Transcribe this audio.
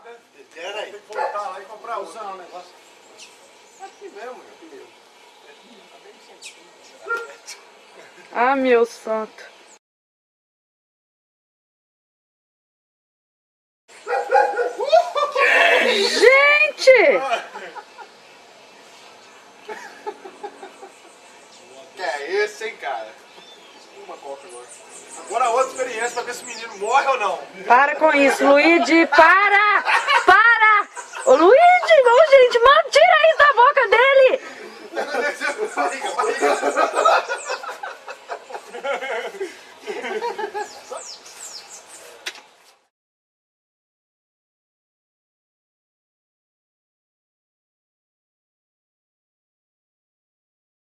né? Era aí. Tem que voltar lá e comprar outro. Usar um negócio. Aqui mesmo, meu. Ah, meu santo. Gente! Que é esse, hein, cara? Uma coca agora. Agora outra experiência pra ver se o menino morre ou não. Para com isso, Luigi, para! Para! Ô, Luigi, ô, gente, mano, tira isso da boca dele!